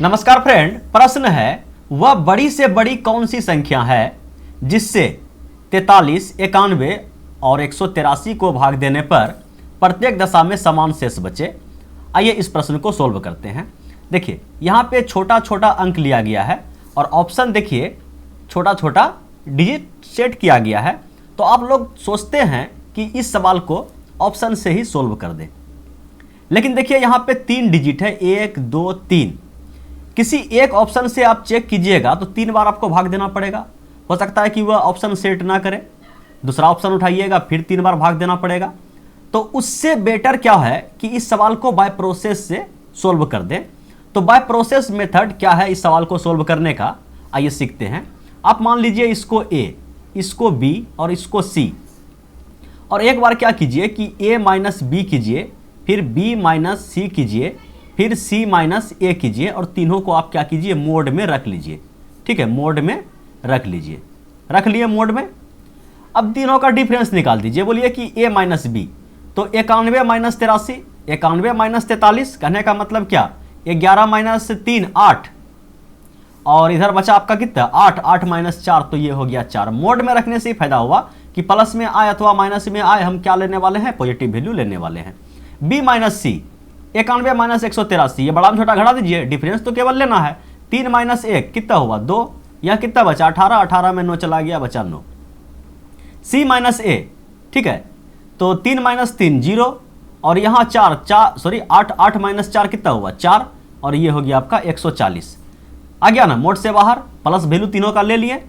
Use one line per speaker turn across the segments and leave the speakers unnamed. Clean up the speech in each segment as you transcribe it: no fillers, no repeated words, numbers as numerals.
नमस्कार फ्रेंड, प्रश्न है वह बड़ी से बड़ी कौन सी संख्या है जिससे 43, 91 और 183 को भाग देने पर प्रत्येक दशा में समान शेष बचे। आइए इस प्रश्न को सोल्व करते हैं। देखिए यहाँ पे छोटा छोटा अंक लिया गया है और ऑप्शन देखिए छोटा छोटा डिजिट सेट किया गया है। तो आप लोग सोचते हैं कि इस सवाल को ऑप्शन से ही सोल्व कर दें, लेकिन देखिए यहाँ पे 3 डिजिट है, 1 2 3। किसी एक ऑप्शन से आप चेक कीजिएगा तो 3 बार आपको भाग देना पड़ेगा। हो सकता है कि वह ऑप्शन सेट ना करे, दूसरा ऑप्शन उठाइएगा फिर 3 बार भाग देना पड़ेगा। तो उससे बेटर क्या है कि इस सवाल को बाय प्रोसेस से सोल्व कर दें। तो बाय प्रोसेस मेथड क्या है इस सवाल को सोल्व करने का, आइए सीखते हैं। आप मान लीजिए इसको ए, इसको बी और इसको सी, और एक बार क्या कीजिए कि a माइनस बी कीजिए, फिर b माइनस सी कीजिए, फिर c माइनस ए कीजिए और तीनों को आप क्या कीजिए मोड में रख लीजिए। ठीक है, मोड में रख लीजिए, रख लिए मोड में। अब तीनों का डिफरेंस निकाल दीजिए। बोलिए कि a माइनस बी, तो 91 माइनस 83, 91 माइनस 43, कहने का मतलब क्या 11 माइनस 3 8, और इधर बचा आपका कितना 8, 8 माइनस 4, तो ये हो गया 4। मोड में रखने से ही फायदा हुआ कि प्लस में आए अथवा माइनस में आए हम क्या लेने वाले हैं, पॉजिटिव वैल्यू लेने वाले हैं। b माइनस सी, 91 माइनस 183, ये बड़ा में छोटा घटा दीजिए, डिफरेंस तो केवल लेना है। 3 माइनस 1 कितना हुआ 2, यह कितना बचा 18, 18 में 9 चला गया बचा 9। c माइनस ए, ठीक है, तो 3 माइनस 3 0, और यहाँ 8, 8 माइनस 4 कितना हुआ 4, और ये हो गया आपका 140। आ गया ना मोड से बाहर, प्लस वैल्यू तीनों का ले लिए।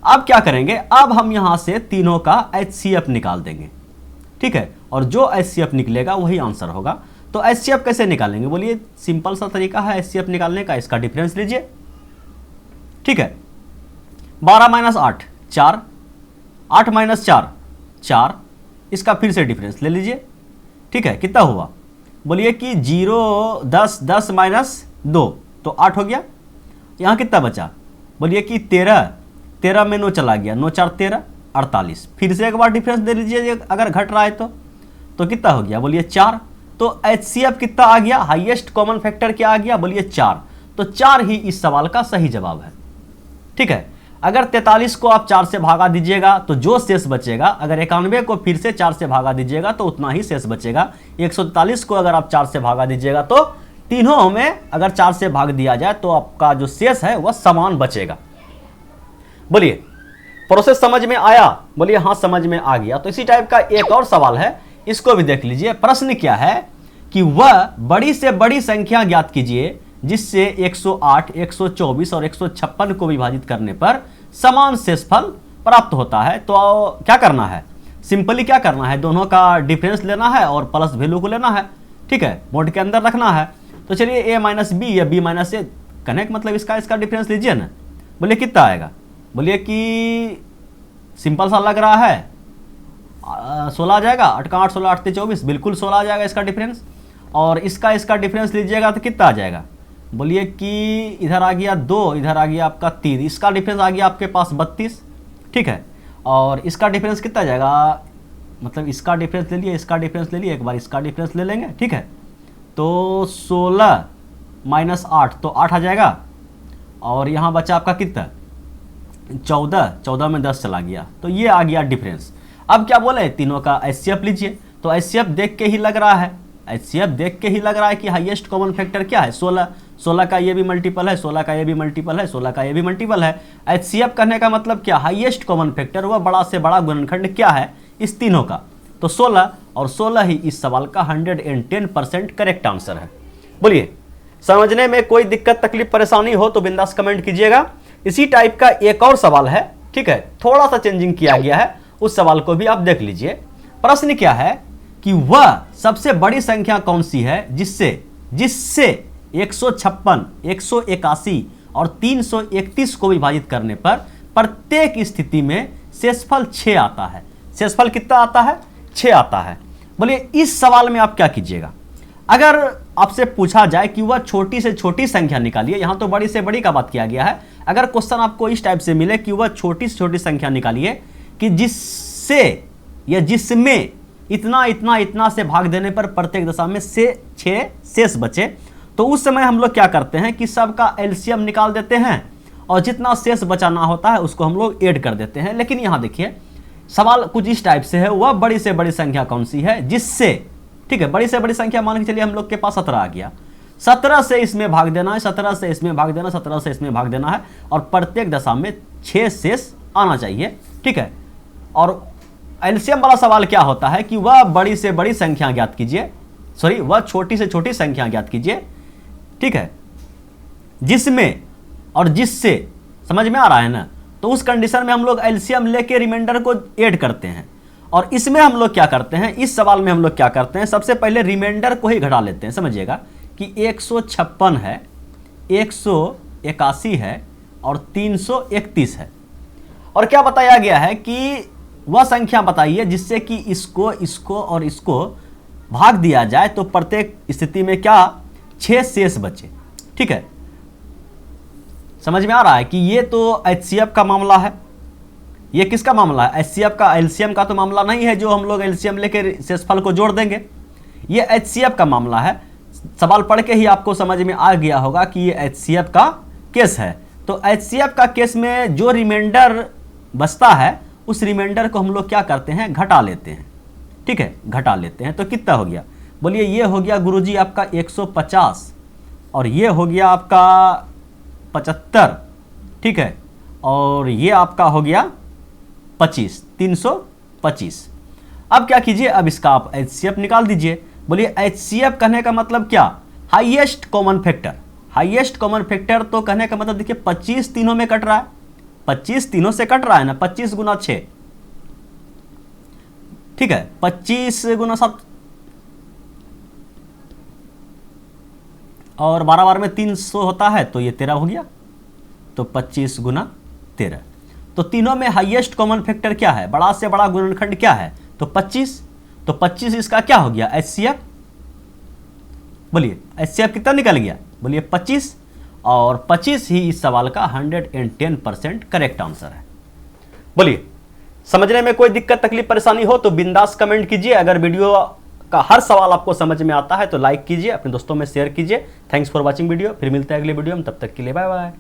अब क्या करेंगे, अब हम यहां से तीनों का HCF निकाल देंगे। ठीक है, और जो HCF निकलेगा वही आंसर होगा। तो HCF कैसे निकालेंगे, बोलिए सिंपल सा तरीका है HCF निकालने का, इसका डिफरेंस लीजिए। ठीक है, 12 माइनस 8 4, 8 माइनस 4 4, इसका फिर से डिफरेंस ले लीजिए। ठीक है, कितना हुआ, बोलिए कि 0 10 10 माइनस 2, तो 8 हो गया। यहाँ कितना बचा, बोलिए कि 13, 13 में 9 चला गया, 9 4 13 48। फिर से एक बार डिफरेंस दे लीजिए अगर घट रहा है तो कितना हो गया, बोलिए 4। तो HCF कितना आ गया, हाईएस्ट कॉमन फैक्टर क्या आ गया, बोलिए 4। तो 4 ही इस सवाल का सही जवाब है। ठीक है, अगर 43 को आप 4 से भागा दीजिएगा तो जो शेष बचेगा, अगर 91 को फिर से 4 से भागा दीजिएगा तो उतना ही शेष बचेगा। 143 को अगर आप 4 से भागा दीजिएगा तो तीनों में अगर 4 से भाग दिया जाए तो आपका जो शेष है वह समान बचेगा। बोलिए प्रोसेस समझ में आया, बोलिए हाँ समझ में आ गया। तो इसी टाइप का एक और सवाल है, इसको भी देख लीजिए। प्रश्न क्या है कि वह बड़ी से बड़ी संख्या ज्ञात कीजिए जिससे 108, 124 और 156 को विभाजित करने पर समान शेषफल प्राप्त होता है। तो क्या करना है, सिंपली क्या करना है, दोनों का डिफरेंस लेना है और प्लस वैल्यू को लेना है। ठीक है, मोड के अंदर रखना है। तो चलिए a माइनस बी या b माइनस ए, कहने का मतलब इसका डिफरेंस लीजिए ना। बोलिए कितना आएगा, बोलिए कि सिंपल सा लग रहा है 16 आ जाएगा, 8 का 8 16 8 24, बिल्कुल 16 आ जाएगा इसका डिफरेंस। और इसका डिफरेंस लीजिएगा तो कितना आ जाएगा, बोलिए कि इधर आ गया 2, इधर आ गया आपका 3, इसका डिफरेंस आ गया आपके पास 32। ठीक है, और इसका डिफरेंस कितना आ जाएगा, मतलब इसका डिफरेंस ले लिए, इसका डिफरेंस ले लिए, एक बार इसका डिफरेंस ले लेंगे। ठीक है, तो 16 माइनस 8 तो 8 आ जाएगा, और यहाँ बचा आपका कितना 14, 14 में 10 चला गया, तो ये आ गया डिफरेंस। अब क्या बोले, तीनों का HCF लीजिए। तो HCF देख के ही लग रहा है, HCF देख के ही लग रहा है कि हाईएस्ट कॉमन फैक्टर क्या है 16, 16 का ये भी मल्टीपल है, 16 का ये भी मल्टीपल है, 16 का ये भी मल्टीपल है। HCF करने का मतलब क्या, हाईएस्ट कॉमन फैक्टर, वह बड़ा से बड़ा गुणनखंड क्या है इस तीनों का, तो 16, और 16 ही इस सवाल का 110% करेक्ट आंसर है। बोलिए समझने में कोई दिक्कत तकलीफ परेशानी हो तो बिंदास कमेंट कीजिएगा। इसी टाइप का एक और सवाल है, ठीक है, थोड़ा सा चेंजिंग किया गया है, उस सवाल को भी आप देख लीजिए। प्रश्न क्या है कि वह सबसे बड़ी संख्या कौन सी है जिससे 156, 181 और 331 को विभाजित करने पर प्रत्येक स्थिति में शेषफल 6 आता है। शेषफल कितना आता है, 6 आता है। बोलिए इस सवाल में आप क्या कीजिएगा, अगर आपसे पूछा जाए कि वह छोटी से छोटी संख्या निकालिए, यहां तो बड़ी से बड़ी का बात किया गया है। अगर क्वेश्चन आपको इस टाइप से मिले कि वह छोटी से छोटी संख्या निकालिए कि जिससे या जिसमें इतना इतना इतना से भाग देने पर प्रत्येक दशा में से 6 शेष बचे, तो उस समय हम लोग क्या करते हैं कि सबका एलसीएम निकाल देते हैं और जितना शेष बचाना होता है उसको हम लोग ऐड कर देते हैं। लेकिन यहाँ देखिए सवाल कुछ इस टाइप से है, वह बड़ी से बड़ी संख्या कौन सी है जिससे, ठीक है, बड़ी से बड़ी संख्या मान के चलिए हम लोग के पास 17 आ गया, 17 से इसमें भाग देना है, 17 से इसमें भाग देना, 17 से इसमें भाग देना है और प्रत्येक दशा में 6 शेष आना चाहिए, ठीक है। और एलसीएम वाला सवाल क्या होता है कि वह बड़ी से बड़ी संख्या ज्ञात कीजिए, सॉरी वह छोटी से छोटी संख्या ज्ञात कीजिए, ठीक है, जिसमें और जिससे, समझ में आ रहा है ना। तो उस कंडीशन में हम लोग एलसीएम लेके रिमाइंडर को ऐड करते हैं और इसमें हम लोग क्या करते हैं, इस सवाल में हम लोग क्या करते हैं, सबसे पहले रिमाइंडर को ही घटा लेते हैं। समझिएगा कि 156 है, 181 है और 331 है। और क्या बताया गया है कि वह संख्या बताइए जिससे कि इसको, इसको और इसको भाग दिया जाए तो प्रत्येक स्थिति में क्या 6 शेष बचे, ठीक है। समझ में आ रहा है कि ये तो एचसीएफ का मामला है, ये किसका मामला है, एचसीएफ का। एलसीएम का तो मामला नहीं है जो हम लोग एलसीएम लेके शेषफल को जोड़ देंगे, ये एचसीएफ का मामला है। सवाल पढ़ के ही आपको समझ में आ गया होगा कि ये एचसीएफ का केस है। तो एचसीएफ का केस में जो रिमाइंडर बचता है उस रिमाइंडर को हम लोग क्या करते हैं, घटा लेते हैं, ठीक है, घटा लेते हैं। तो कितना हो गया, बोलिए ये हो गया गुरुजी आपका 150 और ये हो गया आपका 75, ठीक है, और ये आपका हो गया 25, 325। अब क्या कीजिए, अब इसका आप एचसीएफ निकाल दीजिए। बोलिए एचसीएफ कहने का मतलब क्या, highest common factor. Highest common factor तो कहने का मतलब देखिए 25 तीनों में कट रहा है, 25 तीनों से कट रहा है ना, 25 गुना 6, ठीक है, 25 गुना 7 और 12 बार में 300 होता है तो ये 13 हो गया, तो 25 गुना 13। तो तीनों में हाईएस्ट कॉमन फैक्टर क्या है, बड़ा से बड़ा गुणनखंड क्या है, तो 25। तो 25 इसका क्या हो गया, एचसीएफ। बोलिए एचसीएफ कितना निकल गया, बोलिए 25, और 25 ही इस सवाल का 110% करेक्ट आंसर है। बोलिए समझने में कोई दिक्कत तकलीफ परेशानी हो तो बिंदास कमेंट कीजिए। अगर वीडियो का हर सवाल आपको समझ में आता है तो लाइक कीजिए, अपने दोस्तों में शेयर कीजिए। Thanks for watching video. फिर मिलते हैं अगले वीडियो में, तब तक के लिए बाय बाय।